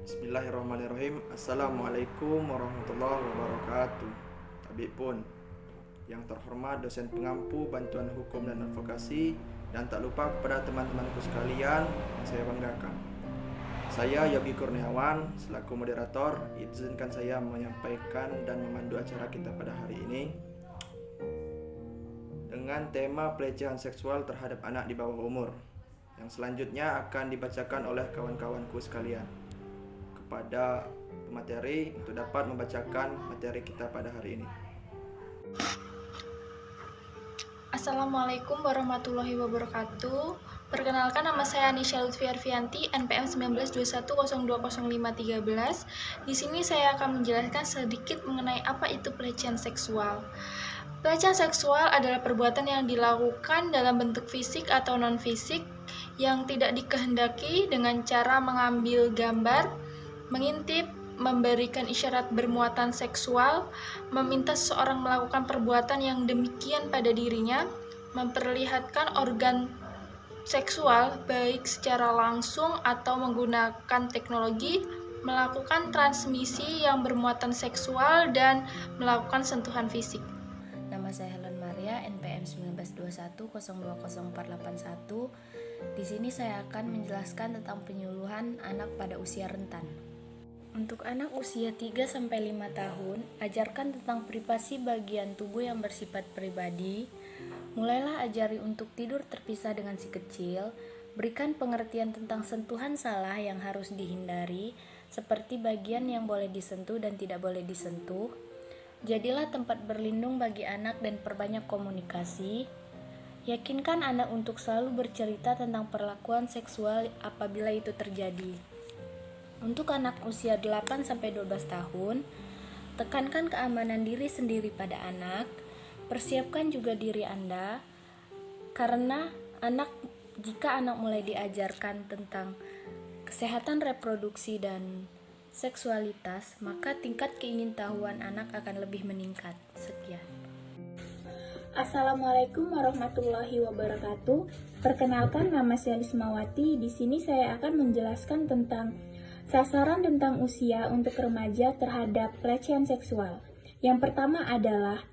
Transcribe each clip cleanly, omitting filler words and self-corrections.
Bismillahirrahmanirrahim. Assalamualaikum warahmatullahi wabarakatuh. Tabib pun yang terhormat dosen pengampu bantuan hukum dan advokasi, dan tak lupa kepada teman-temanku sekalian yang saya banggakan. Saya Yogi Kurniawan selaku moderator, izinkan saya menyampaikan dan memandu acara kita pada hari ini dengan tema pelecehan seksual terhadap anak di bawah umur, yang selanjutnya akan dibacakan oleh kawan-kawanku sekalian kepada pemateri untuk dapat membacakan materi kita pada hari ini. Assalamualaikum warahmatullahi wabarakatuh. Perkenalkan, nama saya Anisha Lutfi Arfianti, NPM 1921020513. Di sini saya akan menjelaskan sedikit mengenai apa itu pelecehan seksual. Pelecehan seksual adalah perbuatan yang dilakukan dalam bentuk fisik atau non-fisik yang tidak dikehendaki dengan cara mengambil gambar, mengintip, memberikan isyarat bermuatan seksual, meminta seseorang melakukan perbuatan yang demikian pada dirinya, memperlihatkan organ seksual baik secara langsung atau menggunakan teknologi, melakukan transmisi yang bermuatan seksual, dan melakukan sentuhan fisik. Nama saya Helen Maria, NPM 1921020481. Di sini saya akan menjelaskan tentang penyuluhan anak pada usia rentan. Untuk anak usia 3-5 tahun, ajarkan tentang privasi bagian tubuh yang bersifat pribadi. Mulailah ajari untuk tidur terpisah dengan si kecil. Berikan pengertian tentang sentuhan salah yang harus dihindari, seperti bagian yang boleh disentuh dan tidak boleh disentuh. Jadilah tempat berlindung bagi anak dan perbanyak komunikasi. Yakinkan anak untuk selalu bercerita tentang perlakuan seksual apabila itu terjadi. Untuk anak usia 8-12 tahun, tekankan keamanan diri sendiri pada anak. Persiapkan juga diri Anda, karena jika anak mulai diajarkan tentang kesehatan reproduksi dan seksualitas, maka tingkat keingintahuan anak akan lebih meningkat. Sekian. Assalamualaikum warahmatullahi wabarakatuh. Perkenalkan, nama saya Lismawati. Di sini saya akan menjelaskan tentang sasaran tentang usia untuk remaja terhadap pelecehan seksual. Yang pertama adalah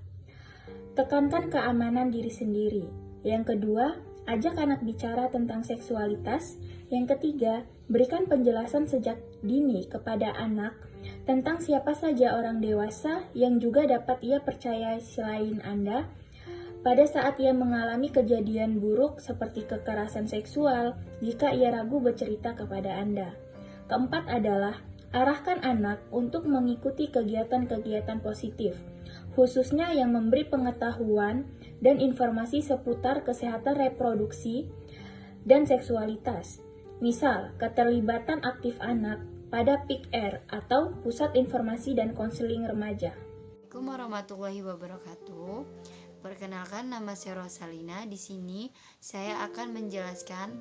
tekankan keamanan diri sendiri. Yang kedua, ajak anak bicara tentang seksualitas. Yang ketiga, berikan penjelasan sejak dini kepada anak tentang siapa saja orang dewasa yang juga dapat ia percaya selain Anda pada saat ia mengalami kejadian buruk seperti kekerasan seksual jika ia ragu bercerita kepada Anda. Keempat adalah arahkan anak untuk mengikuti kegiatan-kegiatan positif, khususnya yang memberi pengetahuan dan informasi seputar kesehatan reproduksi dan seksualitas. Misal, keterlibatan aktif anak pada PIK-R atau Pusat Informasi dan Konseling Remaja. Assalamualaikum warahmatullahi wabarakatuh. Perkenalkan, nama saya Rosalina. Di sini saya akan menjelaskan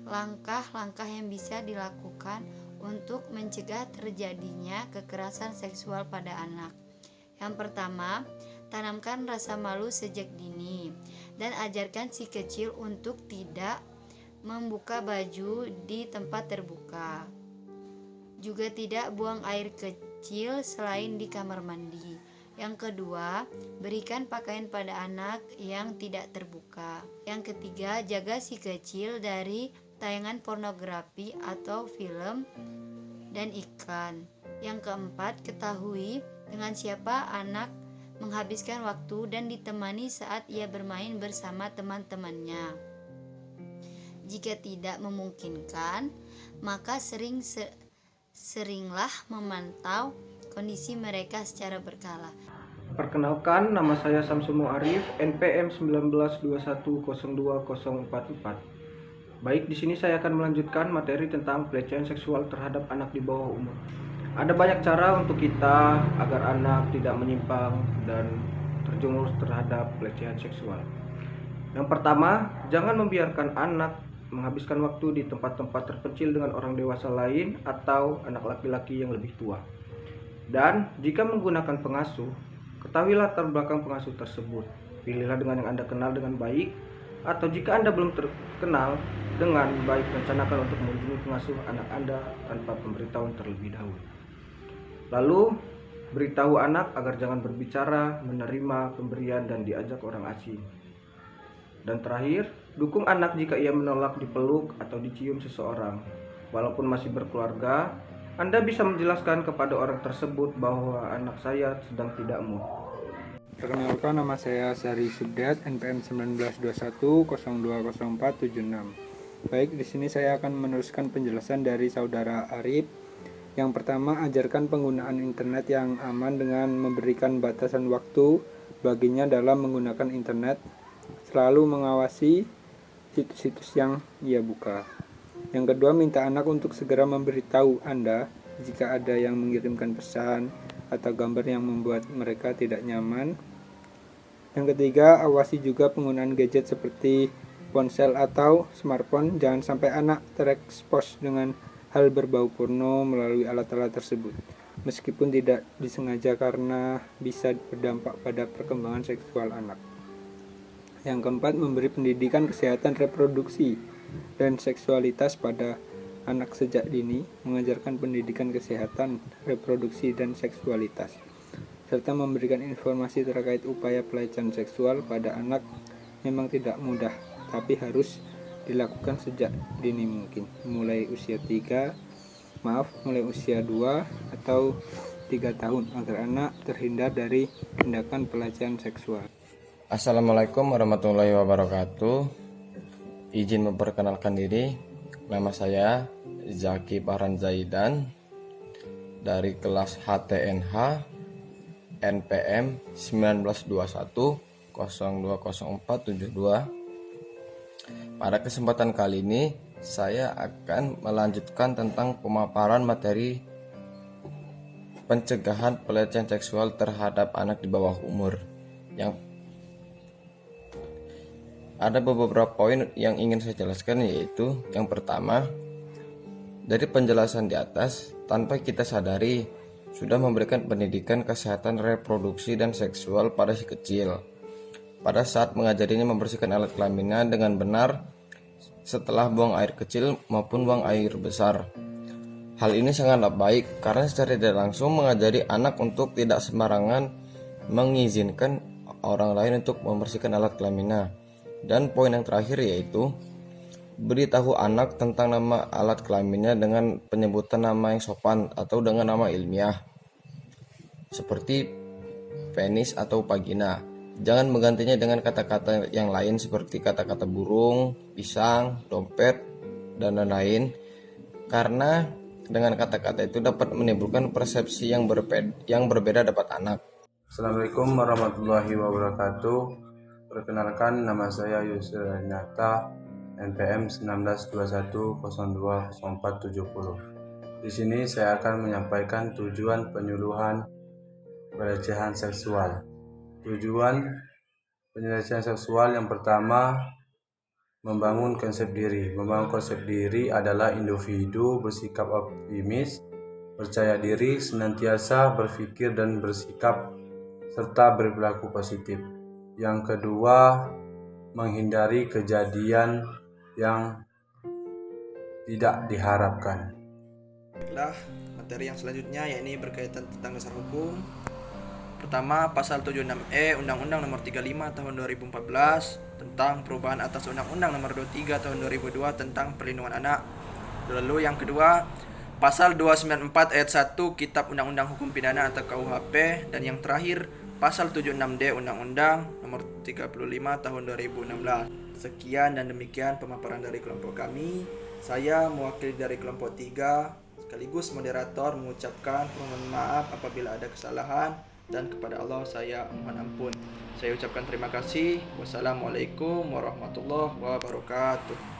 langkah-langkah yang bisa dilakukan untuk mencegah terjadinya kekerasan seksual pada anak. Yang pertama, tanamkan rasa malu sejak dini dan ajarkan si kecil untuk tidak membuka baju di tempat terbuka. Juga tidak buang air kecil selain di kamar mandi. Yang kedua, berikan pakaian pada anak yang tidak terbuka. Yang ketiga, jaga si kecil dari tayangan pornografi atau film dan iklan. Yang keempat, ketahui dengan siapa anak menghabiskan waktu dan ditemani saat ia bermain bersama teman-temannya. Jika tidak memungkinkan, maka seringlah memantau kondisi mereka secara berkala. Perkenalkan, nama saya Samsul Muarif, NPM 1921020044. Baik, di sini saya akan melanjutkan materi tentang pelecehan seksual terhadap anak di bawah umur. Ada banyak cara untuk kita agar anak tidak menyimpang dan terjerumus terhadap pelecehan seksual. Yang pertama, jangan membiarkan anak menghabiskan waktu di tempat-tempat terpencil dengan orang dewasa lain atau anak laki-laki yang lebih tua. Dan jika menggunakan pengasuh, ketahuilah latar belakang pengasuh tersebut. Pilihlah dengan yang Anda kenal dengan baik Atau jika Anda belum terkenal dengan baik, rencanakan untuk mengunjungi pengasuh anak Anda tanpa pemberitahuan terlebih dahulu. Lalu, beritahu anak agar jangan berbicara, menerima pemberian, dan diajak orang asing. Dan terakhir, dukung anak jika ia menolak dipeluk atau dicium seseorang. Walaupun masih berkeluarga, Anda bisa menjelaskan kepada orang tersebut bahwa anak saya sedang tidak mood. Perkenalkan, nama saya Sari Subdat, NPM 1921020476. Baik, di sini saya akan meneruskan penjelasan dari saudara Arif. Yang pertama, ajarkan penggunaan internet yang aman dengan memberikan batasan waktu baginya dalam menggunakan internet. Selalu mengawasi situs-situs yang ia buka. Yang kedua, minta anak untuk segera memberitahu Anda jika ada yang mengirimkan pesan atau gambar yang membuat mereka tidak nyaman. Yang ketiga, awasi juga penggunaan gadget seperti ponsel atau smartphone. Jangan sampai anak terekspos dengan hal berbau porno melalui alat-alat tersebut, meskipun tidak disengaja, karena bisa berdampak pada perkembangan seksual anak. Yang keempat, memberi pendidikan kesehatan reproduksi dan seksualitas pada anak sejak dini, mengajarkan pendidikan kesehatan reproduksi dan seksualitas, serta memberikan informasi terkait upaya pelecehan seksual pada anak. Memang tidak mudah, tapi harus dilakukan sejak dini mungkin, mulai usia 2 atau 3 tahun, agar anak terhindar dari tindakan pelecehan seksual. Assalamualaikum warahmatullahi wabarakatuh. Izin memperkenalkan diri. Nama saya Zaki Farhan Zaidan dari kelas HTNH NPM 1921020472. Pada kesempatan kali ini saya akan melanjutkan tentang pemaparan materi pencegahan pelecehan seksual terhadap anak di bawah umur. Yang ada beberapa poin yang ingin saya jelaskan, yaitu yang pertama, dari penjelasan di atas tanpa kita sadari sudah memberikan pendidikan kesehatan reproduksi dan seksual pada si kecil pada saat mengajarinya membersihkan alat kelaminnya dengan benar setelah buang air kecil maupun buang air besar. Hal ini sangatlah baik karena secara tidak langsung mengajari anak untuk tidak sembarangan mengizinkan orang lain untuk membersihkan alat kelaminnya. Dan poin yang terakhir yaitu beritahu anak tentang nama alat kelaminnya dengan penyebutan nama yang sopan atau dengan nama ilmiah seperti penis atau vagina. Jangan menggantinya dengan kata-kata yang lain seperti kata-kata burung, pisang, dompet, dan lain-lain, karena dengan kata-kata itu dapat menimbulkan persepsi yang berbeda dapat anak. Assalamualaikum warahmatullahi wabarakatuh. Perkenalkan, nama saya Yusuf Nyata, NPM 1921020470. Di sini saya akan menyampaikan tujuan penyuluhan pelecehan seksual. Tujuan pelecehan seksual yang pertama, membangun konsep diri. Membangun konsep diri adalah individu bersikap optimis, percaya diri, senantiasa berpikir dan bersikap serta berperilaku positif. Yang kedua, menghindari kejadian yang tidak diharapkan. Baiklah, materi yang selanjutnya yakni berkaitan tentang dasar hukum. Pertama, pasal 76E Undang-Undang Nomor 35 Tahun 2014 tentang perubahan atas Undang-Undang Nomor 23 Tahun 2002 tentang perlindungan anak. Lalu yang kedua, pasal 294 ayat 1 Kitab Undang-Undang Hukum Pidana atau KUHP, dan yang terakhir pasal 76D Undang-Undang Nomor 35 Tahun 2016. Sekian dan demikian pemaparan dari kelompok kami. Saya mewakili dari kelompok 3 sekaligus moderator mengucapkan permohonan maaf apabila ada kesalahan, dan kepada Allah saya mohon ampun. Saya ucapkan terima kasih. Wassalamualaikum warahmatullahi wabarakatuh.